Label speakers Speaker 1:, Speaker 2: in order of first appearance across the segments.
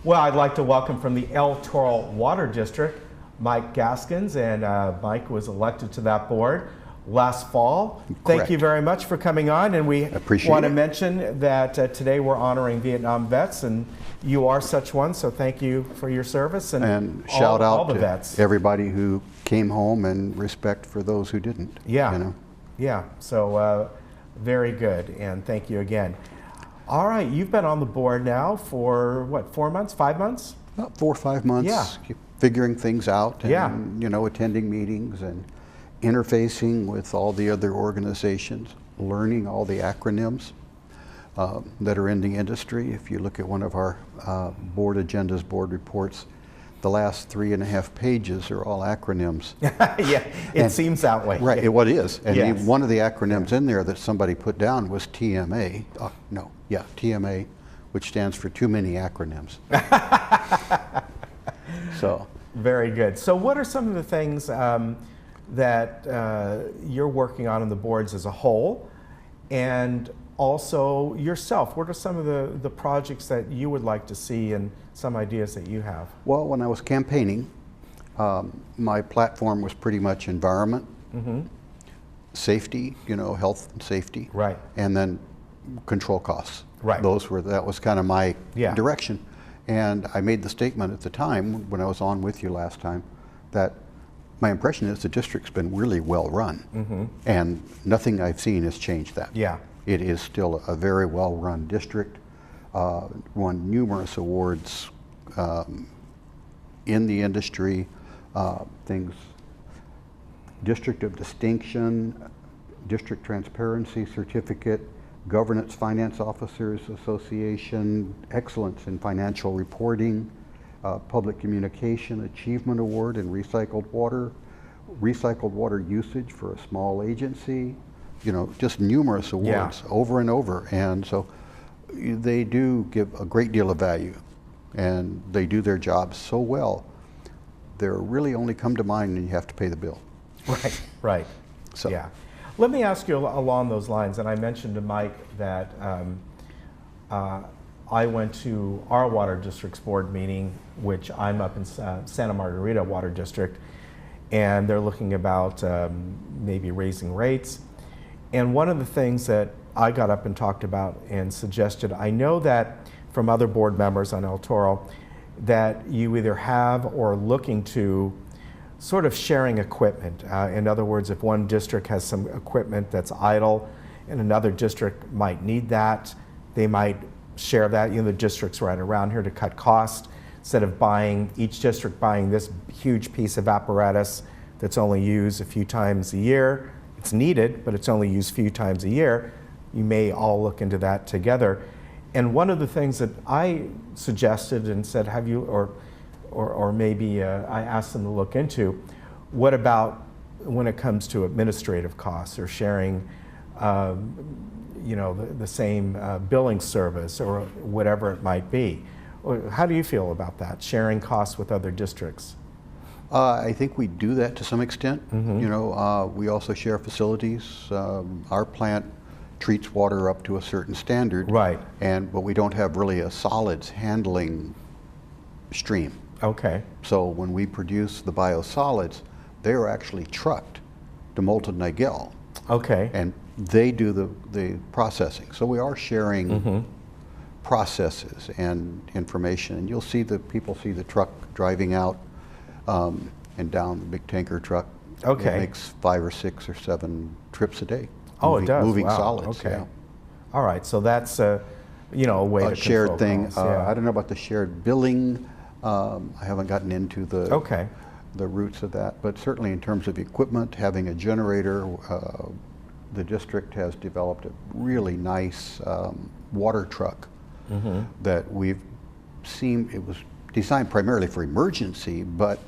Speaker 1: Well, I'd like to welcome from the El Toro Water District, Mike Gaskins, and Mike was elected to that board last fall.
Speaker 2: Correct.
Speaker 1: Thank you very much for coming on, and we want to mention that today we're honoring Vietnam vets, and you are such one, so thank you for your service, and
Speaker 2: shout out
Speaker 1: all the
Speaker 2: to
Speaker 1: vets.
Speaker 2: Everybody who came home, and respect for those who didn't.
Speaker 1: Yeah,
Speaker 2: you know?
Speaker 1: Yeah, so very good, and thank you again. All right, you've been on the board now for what, 4 months, 5 months?
Speaker 2: About 4 or 5 months.
Speaker 1: Yeah.
Speaker 2: Figuring things out, and
Speaker 1: yeah.
Speaker 2: you know, attending meetings and interfacing with all the other organizations, learning all the acronyms that are in the industry. If you look at one of our board agendas, board reports, the last 3.5 pages are all acronyms.
Speaker 1: Yeah, it seems that way.
Speaker 2: Right, what it is. And
Speaker 1: yes.
Speaker 2: one of the acronyms in there that somebody put down was TMA. TMA, which stands for too many acronyms. So.
Speaker 1: Very good. So what are some of the things that you're working on in the boards as a whole, and also yourself? What are some of the projects that you would like to see and some ideas that you have?
Speaker 2: Well, when I was campaigning, my platform was pretty much environment, safety, you know, health and safety,
Speaker 1: right,
Speaker 2: and then control costs.
Speaker 1: Right.
Speaker 2: That was kind of my direction. And I made the statement at the time, when I was on with you last time, that my impression is the district's been really well run, and nothing I've seen has changed that.
Speaker 1: Yeah.
Speaker 2: It is still a very well run district, won numerous awards in the industry, things, District of Distinction, District Transparency Certificate, Governance Finance Officers Association, Excellence in Financial Reporting, Public Communication Achievement Award in recycled water usage for a small agency, you know, just numerous awards over and over. And so they do give a great deal of value, and they do their jobs so well, they're really only come to mind when you have to pay the bill.
Speaker 1: Right, right.
Speaker 2: So.
Speaker 1: Yeah. Let me ask you along those lines, and I mentioned to Mike that I went to our water district's board meeting, which I'm up in Santa Margarita Water District, and they're looking about maybe raising rates. And one of the things that I got up and talked about and suggested, I know that from other board members on El Toro, that you either have or are looking to sort of sharing equipment. In other words, if one district has some equipment that's idle and another district might need that, they might share that. You know, the districts right around here to cut costs. Instead of each district buying this huge piece of apparatus that's only used a few times a year, it's needed, but it's only used a few times a year, you may all look into that together. And one of the things that I suggested and said, have you, or maybe I asked them to look into, what about when it comes to administrative costs or sharing, you know, the same billing service or whatever it might be? How do you feel about that, sharing costs with other districts?
Speaker 2: I think we do that to some extent. You know, we also share facilities. Our plant treats water up to a certain standard,
Speaker 1: right?
Speaker 2: But we don't have really a solids handling stream.
Speaker 1: Okay.
Speaker 2: So when we produce the biosolids, they are actually trucked to Molten Nigel.
Speaker 1: Okay.
Speaker 2: And they do the processing. So we are sharing processes and information. And you'll see people see the truck driving out and down, the big tanker truck.
Speaker 1: Okay.
Speaker 2: It makes 5 or 6 or 7 trips a day.
Speaker 1: Oh, it does?
Speaker 2: Moving
Speaker 1: wow.
Speaker 2: solids.
Speaker 1: Okay.
Speaker 2: Yeah.
Speaker 1: All right. So that's you know, a way to
Speaker 2: shared
Speaker 1: control
Speaker 2: thing.
Speaker 1: costs, yeah.
Speaker 2: I don't know about the shared billing. I haven't gotten into the roots of that, but certainly in terms of equipment, having a generator, the district has developed a really nice water truck that we've seen. It was designed primarily for emergency, but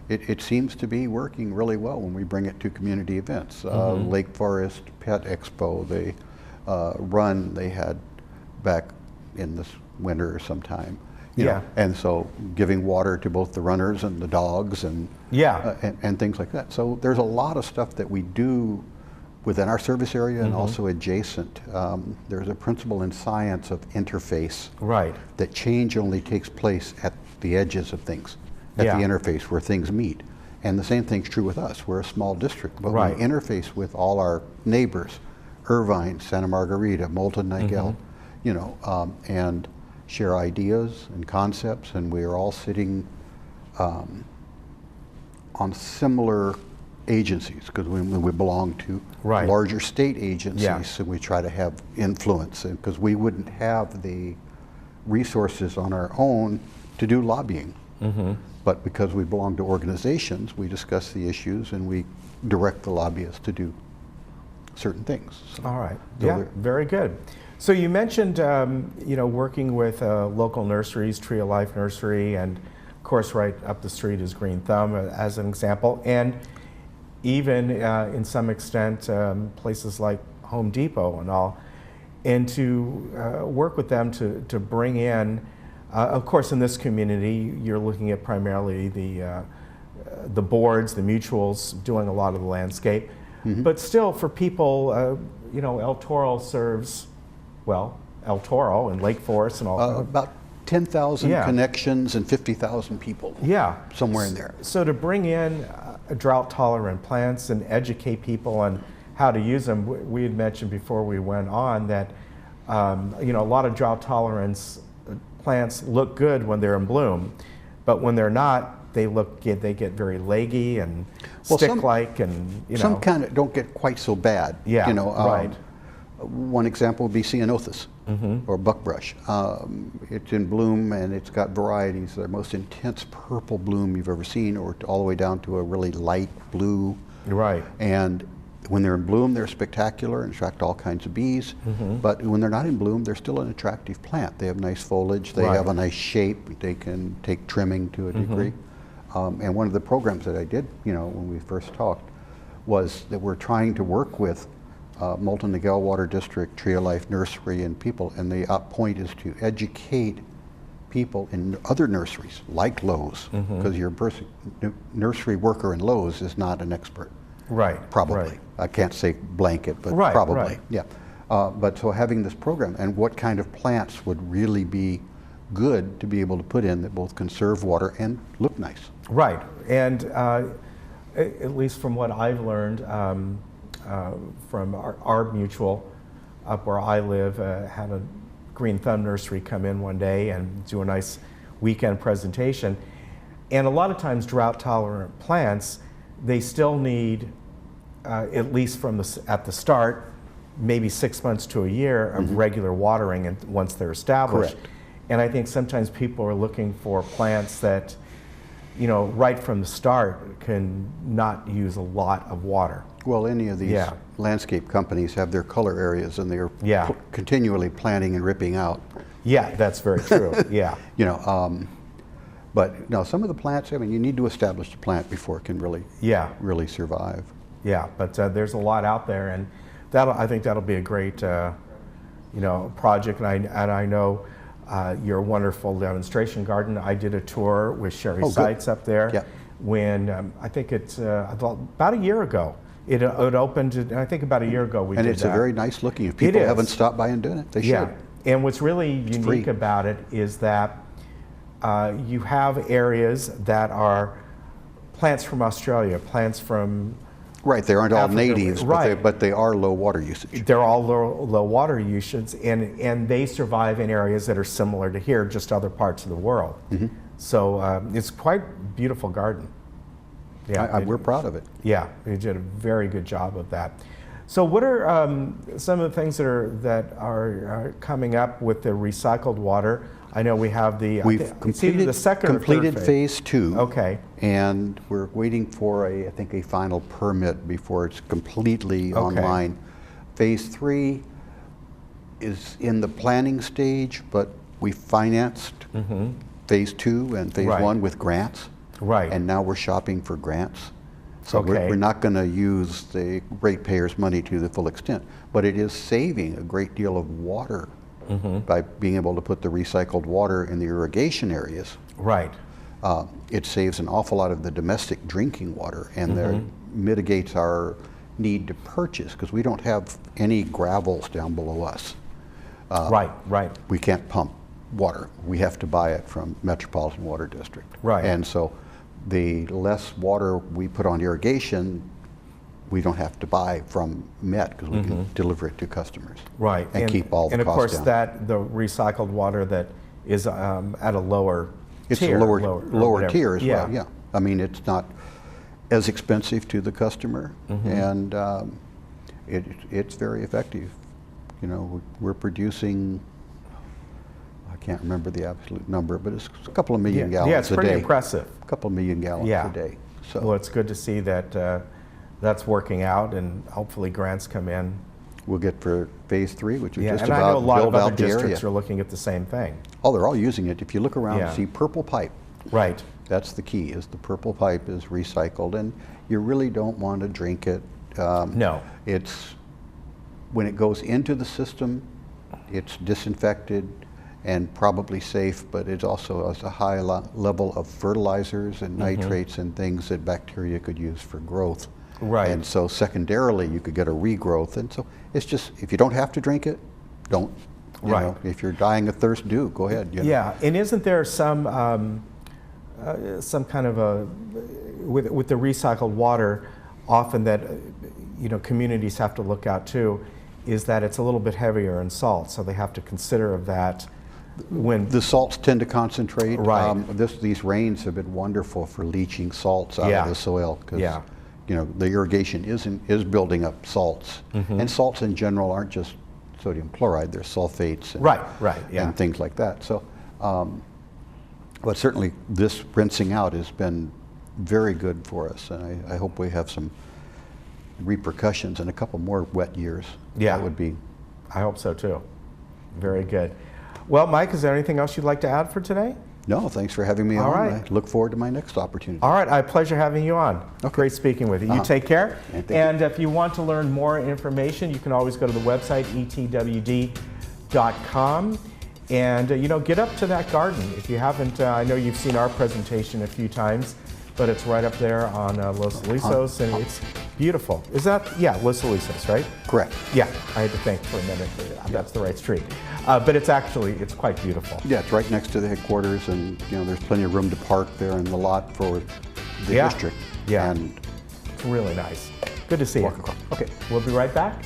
Speaker 2: it seems to be working really well when we bring it to community events. Lake Forest Pet Expo, they had back in this winter sometime. You know, and so giving water to both the runners and the dogs and and things like that. So there's a lot of stuff that we do within our service area and also adjacent. There's a principle in science of interface.
Speaker 1: Right.
Speaker 2: That change only takes place at the edges of things, at the interface where things meet. And the same thing's true with us. We're a small district, but we interface with all our neighbors, Irvine, Santa Margarita, Moulton, Nigel, you know, and share ideas and concepts, and we are all sitting on similar agencies, because we belong to larger state agencies, so we try to have influence, because we wouldn't have the resources on our own to do lobbying. But because we belong to organizations, we discuss the issues and we direct the lobbyists to do certain things. So,
Speaker 1: all right. Yeah, very good. So you mentioned, you know, working with local nurseries, Tree of Life Nursery, and of course right up the street is Green Thumb as an example, and even in some extent places like Home Depot and all, and to work with them to bring in, of course in this community you're looking at primarily the boards, the mutuals doing a lot of the landscape, but still for people, you know, El Toro serves, well, El Toro and Lake Forest and all.
Speaker 2: About 10,000 connections and 50,000 people.
Speaker 1: Yeah.
Speaker 2: Somewhere in there.
Speaker 1: So to bring in drought-tolerant plants and educate people on how to use them, we had mentioned before we went on that, you know, a lot of drought-tolerance plants look good when they're in bloom, but when they're not, they get very leggy and stick-like, and you know.
Speaker 2: Some kind of don't get quite so bad.
Speaker 1: Yeah.
Speaker 2: You know.
Speaker 1: Right.
Speaker 2: One example would be ceanothus or buckbrush. It's in bloom and it's got varieties. The most intense purple bloom you've ever seen, or all the way down to a really light blue.
Speaker 1: Right.
Speaker 2: And when they're in bloom, they're spectacular and attract all kinds of bees. But when they're not in bloom, they're still an attractive plant. They have nice foliage. They have a nice shape. They can take trimming to a degree. And one of the programs that I did, you know, when we first talked, was that we're trying to work with Moulton Niguel Water District, Tree of Life Nursery, and people, and the point is to educate people in other nurseries, like Lowe's, because your nursery worker in Lowe's is not an expert.
Speaker 1: Right.
Speaker 2: Probably.
Speaker 1: Right.
Speaker 2: I can't say blanket, but probably. Yeah. But so having this program, and what kind of plants would really be good to be able to put in that both conserve water and look nice.
Speaker 1: Right. And at least from what I've learned, from our mutual up where I live, had a Green Thumb nursery come in one day and do a nice weekend presentation. And a lot of times drought tolerant plants, they still need, at least from at the start, maybe 6 months to a year of regular watering, and once they're established.
Speaker 2: Correct.
Speaker 1: And I think sometimes people are looking for plants that, you know, right from the start can not use a lot of water.
Speaker 2: Well, any of these landscape companies have their color areas, and they're continually planting and ripping out.
Speaker 1: Yeah, that's very true. Yeah.
Speaker 2: You know, but no, some of the plants, I mean, you need to establish a plant before it can really, really survive.
Speaker 1: Yeah, but there's a lot out there, and I think that'll be a great, you know, project. And I know your wonderful demonstration garden. I did a tour with Sherry Seitz up there when I think it's about a year ago. It opened, I think about a year ago we did that.
Speaker 2: And it's a very nice looking. If people haven't stopped by and done it, they should.
Speaker 1: And what's really unique about it is that you have areas that are plants from Australia, plants from
Speaker 2: Right, they aren't all
Speaker 1: Africa,
Speaker 2: natives, but they are low water usage.
Speaker 1: They're all low water usage, and they survive in areas that are similar to here, just other parts of the world. So it's quite a beautiful garden. Yeah,
Speaker 2: we're proud of it.
Speaker 1: Yeah, they did a very good job of that. So what are some of the things that are coming up with the recycled water? I know we have
Speaker 2: we've completed
Speaker 1: the second
Speaker 2: phase 2.
Speaker 1: Okay.
Speaker 2: And we're waiting for I think a final permit before it's completely online. Phase 3 is in the planning stage, but we financed phase 2 and phase 1 with grants.
Speaker 1: Right.
Speaker 2: And now we're shopping for grants. So we're not going to use the ratepayers' money to the full extent, but it is saving a great deal of water by being able to put the recycled water in the irrigation areas.
Speaker 1: Right.
Speaker 2: It saves an awful lot of the domestic drinking water, and mitigates our need to purchase, because we don't have any gravels down below us.
Speaker 1: Right.
Speaker 2: We can't pump water. We have to buy it from Metropolitan Water District.
Speaker 1: Right.
Speaker 2: And so the less water we put on irrigation, we don't have to buy from Met, because we can deliver it to customers.
Speaker 1: Right.
Speaker 2: And keep all the
Speaker 1: costs down. And of course,
Speaker 2: down.
Speaker 1: the recycled water that is at a lower tier.
Speaker 2: It's a lower tier as well,
Speaker 1: yeah.
Speaker 2: I mean, it's not as expensive to the customer, and it's very effective. You know, we're producing, I can't remember the absolute number, but it's a couple of million gallons a day.
Speaker 1: Yeah, it's pretty impressive.
Speaker 2: A couple of million gallons a day. So.
Speaker 1: Well, it's good to see that that's working out, and hopefully grants come in.
Speaker 2: We'll get for phase 3, which is just
Speaker 1: and I
Speaker 2: about
Speaker 1: know a lot
Speaker 2: build
Speaker 1: of other
Speaker 2: out the area.
Speaker 1: districts are looking at the same thing.
Speaker 2: Oh, they're all using it. If you look around and see purple pipe.
Speaker 1: Right.
Speaker 2: That's the key, is the purple pipe is recycled, and you really don't want to drink it.
Speaker 1: No.
Speaker 2: It's, when it goes into the system, it's disinfected and probably safe, but it also has a high level of fertilizers and nitrates and things that bacteria could use for growth.
Speaker 1: Right.
Speaker 2: And so secondarily, you could get a regrowth. And so it's just, if you don't have to drink it, don't. You know, if you're dying of thirst, do. Go ahead. You know.
Speaker 1: Yeah, and isn't there some kind of a, with the recycled water, often that, you know, communities have to look out too, is that it's a little bit heavier in salt, so they have to consider of that when...
Speaker 2: The salts tend to concentrate.
Speaker 1: Right.
Speaker 2: These rains have been wonderful for leaching salts out of the soil, because you know, the irrigation is building up salts. And salts in general aren't just sodium chloride, they're sulfates and, and things like that. So, but certainly this rinsing out has been very good for us, and I hope we have some repercussions in a couple more wet years.
Speaker 1: Yeah.
Speaker 2: That would be.
Speaker 1: I hope so too. Very good. Well, Mike, is there anything else you'd like to add for today?
Speaker 2: No, thanks for having me on.
Speaker 1: Right.
Speaker 2: I look forward to my next opportunity.
Speaker 1: All right, I pleasure having you on.
Speaker 2: Okay.
Speaker 1: Great speaking with you. You take care.
Speaker 2: And
Speaker 1: if you want to learn more information, you can always go to the website, etwd.com. And, you know, get up to that garden. If you haven't, I know you've seen our presentation a few times, but it's right up there on Los Alisos, and it's beautiful. Is that, Los Alisos, right?
Speaker 2: Correct.
Speaker 1: Yeah, I had to think for a minute. That's the right street. But it's quite beautiful.
Speaker 2: Yeah, it's right next to the headquarters, and, you know, there's plenty of room to park there in the lot for the district.
Speaker 1: Yeah,
Speaker 2: and
Speaker 1: it's really nice. Good to see you.
Speaker 2: Walk across. Okay.
Speaker 1: We'll be right back.